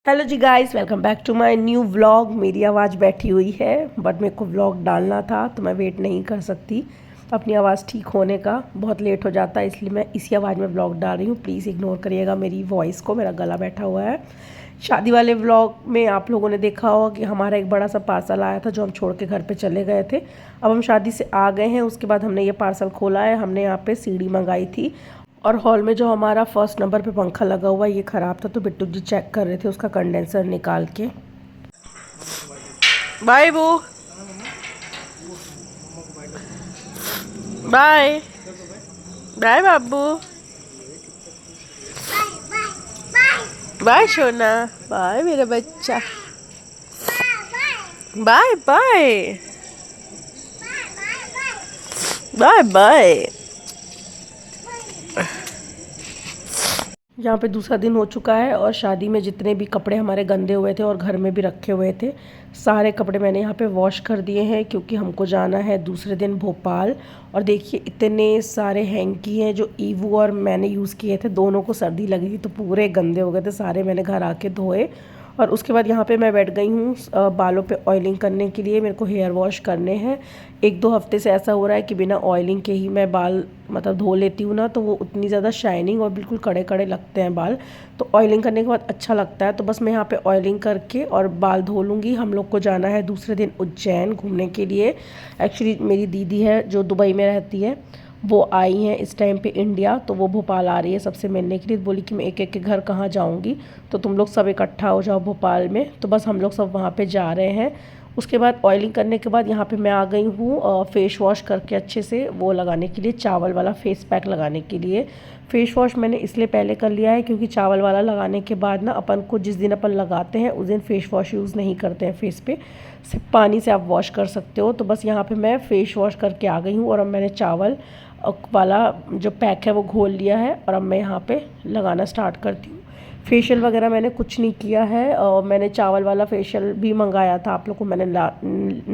Hello ji guys, welcome back to my new vlog. मेरी आवाज़ बैठी हुई है बट मेरे को व्लॉग डालना था तो मैं वेट नहीं कर सकती अपनी आवाज़ ठीक होने का। बहुत लेट हो जाता है इसलिए मैं इसी आवाज़ में व्लॉग डाल रही हूँ। प्लीज़ इग्नोर करिएगा मेरी वॉइस को, मेरा गला बैठा हुआ है। शादी वाले व्लॉग में आप लोगों ने देखा होगा कि हमारा एक बड़ा सा पार्सल आया था जो हम छोड़ के घर पे चले गए थे। अब हम शादी से आ गए हैं, उसके बाद हमने ये पार्सल खोला है। हमने यहाँ पे सीढ़ी मंगाई थी और हॉल में जो हमारा फर्स्ट नंबर पे पंखा लगा हुआ है ये ख़राब था, तो बिट्टू जी चेक कर रहे थे उसका कंडेंसर निकाल के। बाय बू, बाय बाय बाबू, बाय सोना, बाय मेरा बच्चा, बाय बाय बाय बाय। यहाँ पे दूसरा दिन हो चुका है और शादी में जितने भी कपड़े हमारे गंदे हुए थे और घर में भी रखे हुए थे सारे कपड़े मैंने यहाँ पे वॉश कर दिए हैं, क्योंकि हमको जाना है दूसरे दिन भोपाल। और देखिए इतने सारे हैंकी हैं जो ईवू और मैंने यूज़ किए थे, दोनों को सर्दी लगी थी तो पूरे गंदे हो गए थे, सारे मैंने घर आके धोए। और उसके बाद यहाँ पे मैं बैठ गई हूँ बालों पे ऑयलिंग करने के लिए। मेरे को हेयर वॉश करने हैं। 1-2 हफ्ते से ऐसा हो रहा है कि बिना ऑयलिंग के ही मैं बाल मतलब धो लेती हूँ ना, तो वो उतनी ज़्यादा शाइनिंग और बिल्कुल कड़े कड़े लगते हैं बाल। तो ऑयलिंग करने के बाद अच्छा लगता है। तो बस मैं यहाँ पे ऑयलिंग करके और बाल धो लूँगी। हम लोग को जाना है दूसरे दिन उज्जैन घूमने के लिए। एक्चुअली मेरी दीदी है जो दुबई में रहती है, वो आई हैं इस टाइम पे इंडिया, तो वो भोपाल आ रही है सबसे मिलने के लिए। बोली कि मैं एक एक के घर कहाँ जाऊँगी, तो तुम लोग सब इकट्ठा हो जाओ भोपाल में। तो बस हम लोग सब वहाँ पे जा रहे हैं। उसके बाद ऑयलिंग करने के बाद यहाँ पे मैं आ गई हूँ फेस वॉश करके अच्छे से वो लगाने के लिए, चावल वाला फेस पैक लगाने के लिए। फेस वॉश मैंने इसलिए पहले कर लिया है क्योंकि चावल वाला लगाने के बाद ना अपन को जिस दिन अपन लगाते हैं उस दिन फेस वॉश यूज़ नहीं करते हैं फेस पे, सिर्फ पानी से आप वॉश कर सकते हो। तो बस यहाँ पे मैं फेस वॉश करके आ गई हूँ और अब मैंने चावल वाला जो पैक है वो घोल लिया है और अब मैं यहाँ पे लगाना स्टार्ट करती हूँ। फेशियल वगैरह मैंने कुछ नहीं किया है और मैंने चावल वाला फेशियल भी मंगाया था, आप लोग को मैंने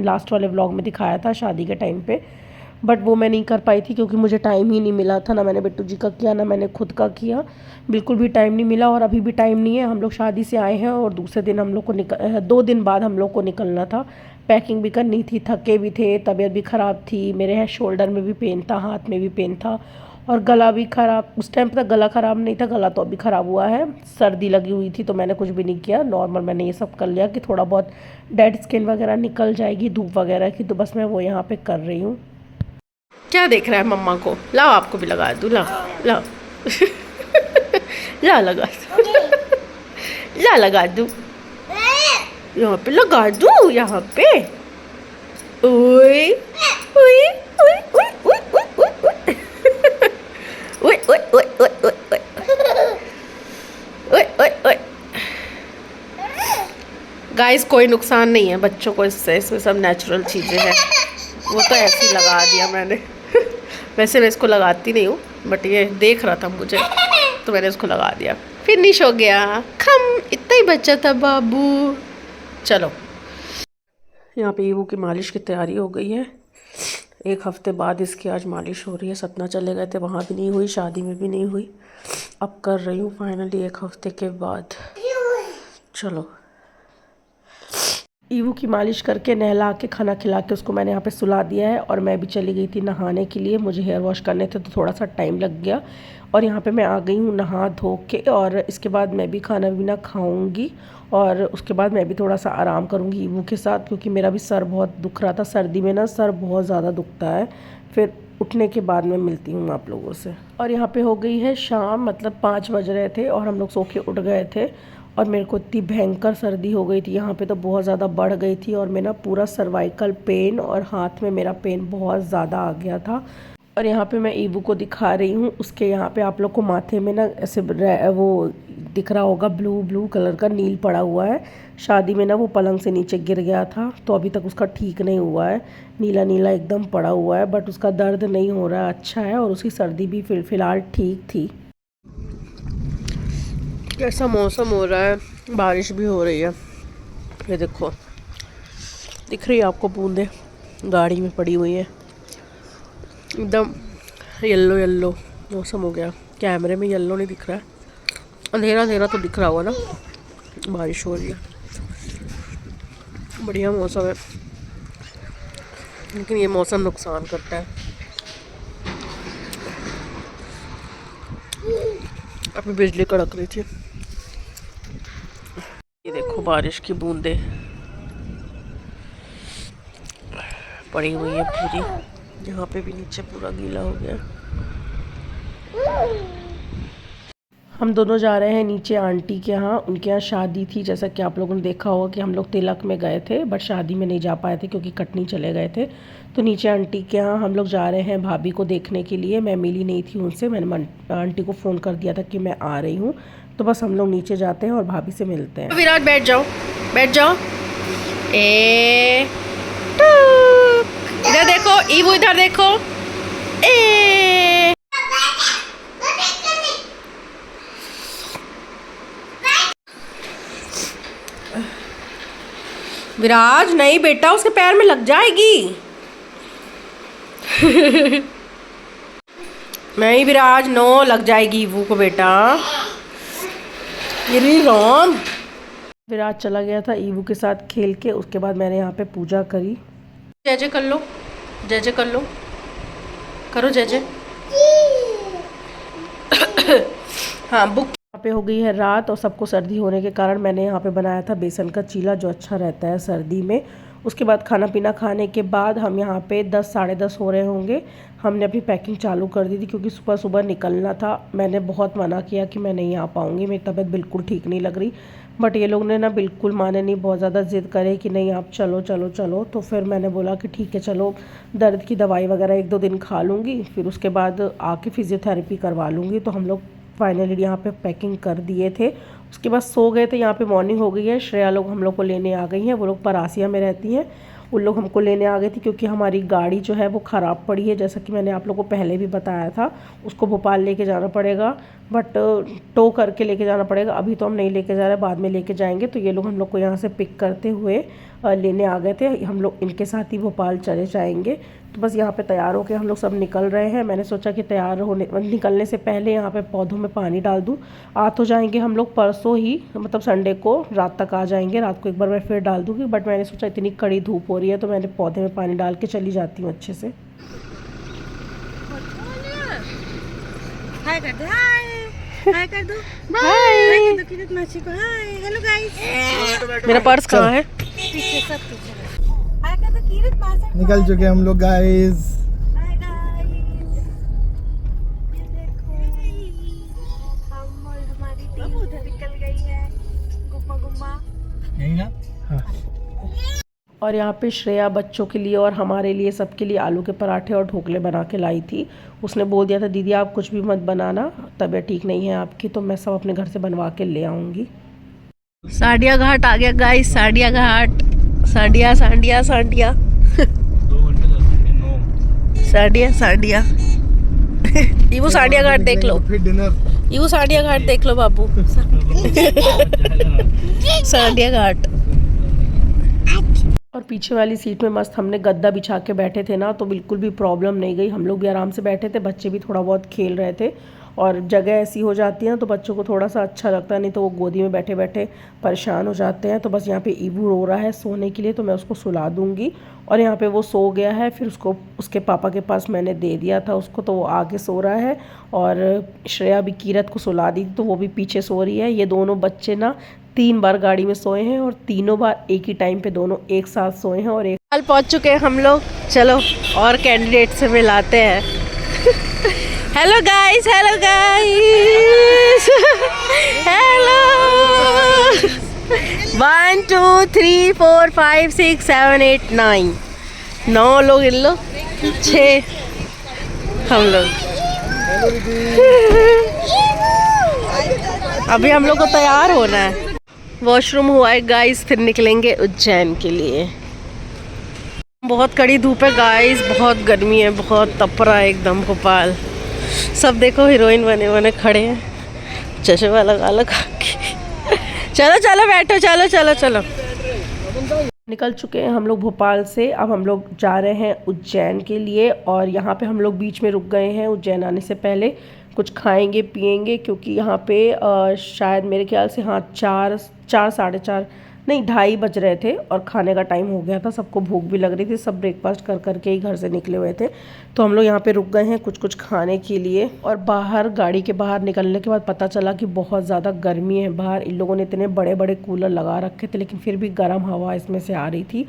लास्ट वाले व्लॉग में दिखाया था शादी के टाइम पे, बट वो मैं नहीं कर पाई थी क्योंकि मुझे टाइम ही नहीं मिला था। ना मैंने बिट्टू जी का किया ना मैंने खुद का किया, बिल्कुल भी टाइम नहीं मिला और अभी भी टाइम नहीं है। हम लोग शादी से आए हैं और दूसरे दिन हम लोग को 2 दिन बाद हम लोग को निकलना था। पैकिंग भी करनी थी, थके भी थे, तबीयत भी ख़राब थी, मेरे शोल्डर में भी पेन था, हाथ में भी पेन था और गला भी ख़राब। उस टाइम तक गला ख़राब नहीं था, गला तो अभी ख़राब हुआ है। सर्दी लगी हुई थी तो मैंने कुछ भी नहीं किया, नॉर्मल मैंने ये सब कर लिया कि थोड़ा बहुत डेड स्किन वगैरह निकल जाएगी धूप वगैरह की, तो बस मैं वो यहाँ पे कर रही हूँ। क्या देख रहा है मम्मा को? लाओ आपको भी लगा दूँ, लाओ लाओ ला लगा ला लगा दूँ, यहाँ पे लगा दूँ, यहाँ पे। ओए ओए ओए ओए ओए ओए ओए ओए ओए ओए ओए ओए ओए ओए। गाइस कोई नुकसान नहीं है बच्चों को इससे, इसमें सब नेचुरल चीज़ें हैं। वो तो ऐसे ही लगा दिया मैंने वैसे मैं इसको लगाती नहीं हूँ बट ये देख रहा था मुझे तो मैंने इसको लगा दिया। फिनिश हो गया, खम इतना ही बचा था बाबू। चलो यहाँ पे ईवू की मालिश की तैयारी हो गई है। 1 हफ्ते बाद इसकी आज मालिश हो रही है। सतना चले गए थे, वहाँ भी नहीं हुई, शादी में भी नहीं हुई, अब कर रही हूँ फाइनली 1 हफ्ते के बाद। चलो ईवू की मालिश करके नहला के खाना खिला के उसको मैंने यहाँ पे सुला दिया है और मैं भी चली गई थी नहाने के लिए। मुझे हेयर वॉश करने थे तो थोड़ा सा टाइम लग गया और यहाँ पे मैं आ गई हूँ नहा धो के और इसके बाद मैं भी खाना पीना खाऊंगी और उसके बाद मैं भी थोड़ा सा आराम करूँगी ईवू के साथ, क्योंकि मेरा भी सर बहुत दुख रहा था। सर्दी में ना सर बहुत ज़्यादा दुखता है। फिर उठने के बाद मैं मिलती हूँ आप लोगों से। और यहाँ पे हो गई है शाम, मतलब 5 बज रहे थे और हम लोग सो के उठ गए थे और मेरे को इतनी भयंकर सर्दी हो गई थी यहाँ पे, तो बहुत ज़्यादा बढ़ गई थी और मेरा पूरा सर्वाइकल पेन और हाथ में मेरा पेन बहुत ज़्यादा आ गया था। और यहाँ पे मैं ईवू को दिखा रही हूँ, उसके यहाँ पे आप लोग को माथे में ना ऐसे वो दिख रहा होगा ब्लू ब्लू कलर का नील पड़ा हुआ है। शादी में ना वो पलंग से नीचे गिर गया था तो अभी तक उसका ठीक नहीं हुआ है, नीला नीला एकदम पड़ा हुआ है, बट उसका दर्द नहीं हो रहा है, अच्छा है। और उसकी सर्दी भी फ़िलहाल ठीक थी। कैसा मौसम हो रहा है, बारिश भी हो रही है। ये देखो दिख रही है आपको, बूंदे गाड़ी में पड़ी हुई है, एकदम येलो येलो मौसम हो गया। कैमरे में येलो नहीं दिख रहा है, अंधेरा अंधेरा तो दिख रहा होगा ना, बारिश हो रही है, बढ़िया मौसम है, लेकिन ये मौसम नुकसान करता है। अभी बिजली कड़क रही थी। ये देखो बारिश की बूंदें पड़ी हुई है पूरी, यहाँ पे भी नीचे पूरा गीला हो गया। हम दोनों जा रहे हैं नीचे आंटी के यहाँ, उनके यहाँ शादी थी। जैसा कि आप लोगों ने देखा होगा कि हम लोग तिलक में गए थे, बट शादी में नहीं जा पाए थे क्योंकि कटनी चले गए थे। तो नीचे आंटी के यहाँ हम लोग जा रहे हैं भाभी को देखने के लिए। मैं मिली नहीं थी उनसे, मैंने आंटी को फ़ोन कर दिया था कि मैं आ रही हूँ। तो बस हम लोग नीचे जाते हैं और भाभी से मिलते हैं। विराट बैठ जाओ, बैठ जाओ। इधर देखो, ईवू इधर देखो। विराज नहीं बेटा, उसके पैर में लग जाएगी। नहीं विराज, नो, लग जाएगी ईवू को बेटा। गिरी राम। विराज चला गया था ईवू के साथ खेल के। उसके बाद मैंने यहाँ पे पूजा करी। जय जय कर लो, जय जय कर लो, करो जय जय। हाँ, बुक यहाँ पे हो गई है रात, और सबको सर्दी होने के कारण मैंने यहाँ पे बनाया था बेसन का चीला, जो अच्छा रहता है सर्दी में। उसके बाद खाना पीना खाने के बाद हम यहाँ पे 10 साढ़े 10 हो रहे होंगे। हमने अपनी पैकिंग चालू कर दी थी क्योंकि सुबह सुबह निकलना था। मैंने बहुत मना किया कि मैं नहीं आ पाऊँगी, मेरी तबीयत बिल्कुल ठीक नहीं लग रही, बट ये लोग ने ना बिल्कुल माने नहीं, बहुत ज़्यादा ज़िद करे कि नहीं आप चलो चलो चलो। तो फिर मैंने बोला कि ठीक है चलो, दर्द की दवाई वगैरह 1-2 दिन खा लूँगी, फिर उसके बाद आके फिज़ियोथेरेपी करवा लूँगी। तो हम लोग फाइनली यहाँ पे पैकिंग कर दिए थे। उसके बाद सो गए थे। यहाँ पे मॉर्निंग हो गई है, श्रेया लोग हम लोग को लेने आ गई हैं। वो लोग परासिया में रहती हैं, उन लोग हमको लेने आ गई थी क्योंकि हमारी गाड़ी जो है वो ख़राब पड़ी है। जैसा कि मैंने आप लोगों को पहले भी बताया था, उसको भोपाल लेके जाना पड़ेगा, बट टो करके लेके जाना पड़ेगा। अभी तो हम नहीं लेके जा रहे, बाद में लेके जाएंगे। तो ये लोग हम लोग को यहाँ से पिक करते हुए लेने आ गए थे। हम लोग इनके साथ ही भोपाल चले जाएंगे। तो बस यहाँ पे तैयार होके हम लोग सब निकल रहे हैं। मैंने सोचा कि निकलने से पहले यहाँ पे पौधों में पानी डाल दूँ। आ तो जाएंगे हम लोग परसों ही, मतलब संडे को रात तक आ जाएंगे। रात को एक बार मैं फिर डाल दूँगी, बट मैंने सोचा इतनी कड़ी धूप हो रही है तो मैंने पौधे में पानी डाल के चली जाती हूँ अच्छे से। हाय कर दो, हाय कर दो, बाय कर दो मासी को, हाय हेलो गाइस। मेरा पर्स कहाँ है? पीछे, सब पीछे। हाय कर दो किरत मासी। निकल चुके हम लोग गाइस। हाय गाइस, ये देखो हम और हमारी टीम उधर निकल गई है, गुम्मा गुम्मा यही ना। हाँ। और यहाँ पे श्रेया बच्चों के लिए और हमारे लिए, सबके लिए आलू के पराठे और ढोकले बना के लाई थी। उसने बोल दिया था दीदी आप कुछ भी मत बनाना, तबीयत ठीक नहीं है आपकी, तो मैं सब अपने घर से बनवा के ले आऊँगी। साडिया घाट आ गया गाइस, साडिया घाट, साडिया साडिया साडिया 2 घंटे साडिया साडिया। ईवू साडिया घाट देख लो, फिर डिनर। ईवू साडिया घाट देख लो बाबू। साडिया घाट। और पीछे वाली सीट में मस्त हमने गद्दा बिछा के बैठे थे ना, तो बिल्कुल भी प्रॉब्लम नहीं गई। हम लोग भी आराम से बैठे थे, बच्चे भी थोड़ा बहुत खेल रहे थे। और जगह ऐसी हो जाती है ना तो बच्चों को थोड़ा सा अच्छा लगता है, नहीं तो वो गोदी में बैठे बैठे परेशान हो जाते हैं। तो बस यहाँ पे ईवू रो रहा है सोने के लिए, तो मैं उसको सुला दूँगी। और यहाँ पे वो सो गया है, फिर उसको उसके पापा के पास मैंने दे दिया था उसको, तो वो आगे सो रहा है। और श्रेया भी कीरत को सुला दी तो वो भी पीछे सो रही है। ये दोनों बच्चे ना 3 बार गाड़ी में सोए हैं, और तीनों बार एक ही टाइम पे दोनों एक साथ सोए हैं। और एक साल पहुँच चुके हैं हम लोग। चलो और कैंडिडेट से मिलाते हैं। Hello guys, hello guys, hello. 1 2 3 4 5 6 7 8 9 9 लोग, इन लोग 6 हम लोग। अभी हम लोग को तैयार होना है, वॉशरूम हुआ है गाइस, फिर निकलेंगे उज्जैन के लिए। बहुत कड़ी धूप है गाइस, बहुत गर्मी है, बहुत तपरा है एकदम भोपाल। सब देखो हीरोइन बने बने खड़े हैं, चश्मा लगा लगा के। चलो चलो बैठो, चलो चलो चलो। निकल चुके हैं हम लोग भोपाल से। अब हम लोग जा रहे हैं उज्जैन के लिए, और यहाँ पे हम लोग बीच में रुक गए हैं उज्जैन आने से पहले कुछ खाएंगे पिएंगे, क्योंकि यहाँ पे शायद मेरे ख्याल से हाँ 4 नहीं 2:30 बज रहे थे और खाने का टाइम हो गया था। सबको भूख भी लग रही थी, सब ब्रेकफास्ट कर करके ही घर से निकले हुए थे। तो हम लोग यहाँ पे रुक गए हैं कुछ खाने के लिए। और बाहर गाड़ी के बाहर निकलने के बाद पता चला कि बहुत ज़्यादा गर्मी है बाहर। इन लोगों ने इतने बड़े बड़े कूलर लगा रखे थे, लेकिन फिर भी गर्म हवा इसमें से आ रही थी।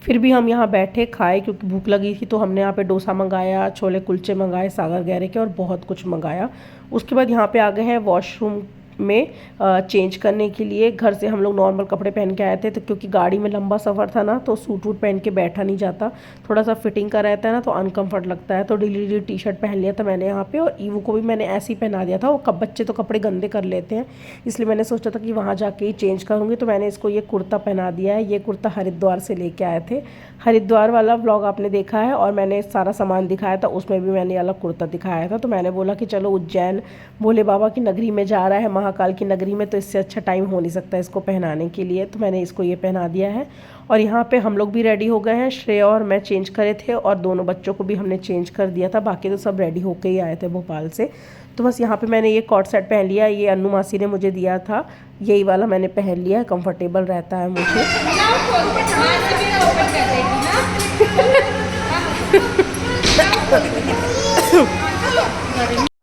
फिर भी हम यहाँ बैठे खाए क्योंकि भूख लगी थी। तो हमने यहाँ पे डोसा मंगाया, छोले कुलचे मंगाए सागर गहरे के, और बहुत कुछ मंगाया। उसके बाद यहाँ पे आ गए हैं वॉशरूम में चेंज करने के लिए। घर से हम लोग नॉर्मल कपड़े पहन के आए थे, तो क्योंकि गाड़ी में लंबा सफ़र था ना, तो सूट वूट पहन के बैठा नहीं जाता, थोड़ा सा फिटिंग का रहता है ना, तो अनकम्फर्ट लगता है। तो ढीली टी शर्ट पहन लिया था मैंने यहाँ पे, और ईवू को भी मैंने ऐसे ही पहना दिया था। वो बच्चे तो कपड़े गंदे कर लेते हैं, इसलिए मैंने सोचा था कि वहाँ जाके ही चेंज करूँगी। तो मैंने इसको ये कुर्ता पहना दिया है। ये कुर्ता हरिद्वार से लेके आए थे। हरिद्वार वाला व्लॉग आपने देखा है, और मैंने सारा सामान दिखाया था, उसमें भी मैंने अलग कुर्ता दिखाया था। तो मैंने बोला कि चलो उज्जैन भोले बाबा की नगरी में जा रहा है, महाकाल की नगरी में, तो इससे अच्छा टाइम हो नहीं सकता इसको पहनाने के लिए। तो मैंने इसको ये पहना दिया है। और यहाँ पे हम लोग भी रेडी हो गए हैं। श्रेया और मैं चेंज करे थे, और दोनों बच्चों को भी हमने चेंज कर दिया था। बाकी तो सब रेडी होके ही आए थे भोपाल से। तो बस यहाँ पे मैंने ये कॉट सेट पहन लिया। ये अन्नू मासी ने मुझे दिया था, यही वाला मैंने पहन लिया है, कंफर्टेबल रहता है मुझे।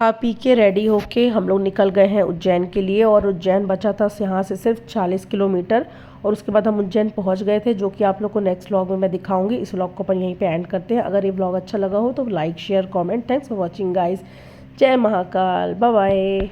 खा पी के रेडी होके हम लोग निकल गए हैं उज्जैन के लिए। और उज्जैन बचा था यहाँ से सिर्फ 40 किलोमीटर, और उसके बाद हम उज्जैन पहुँच गए थे, जो कि आप लोग को नेक्स्ट व्लॉग में मैं दिखाऊंगी। इस व्लॉग को अपन यहीं पे एंड करते हैं। अगर ये व्लॉग अच्छा लगा हो तो like share comment. Thanks for watching guys. जय महाकाल, बाय बाय।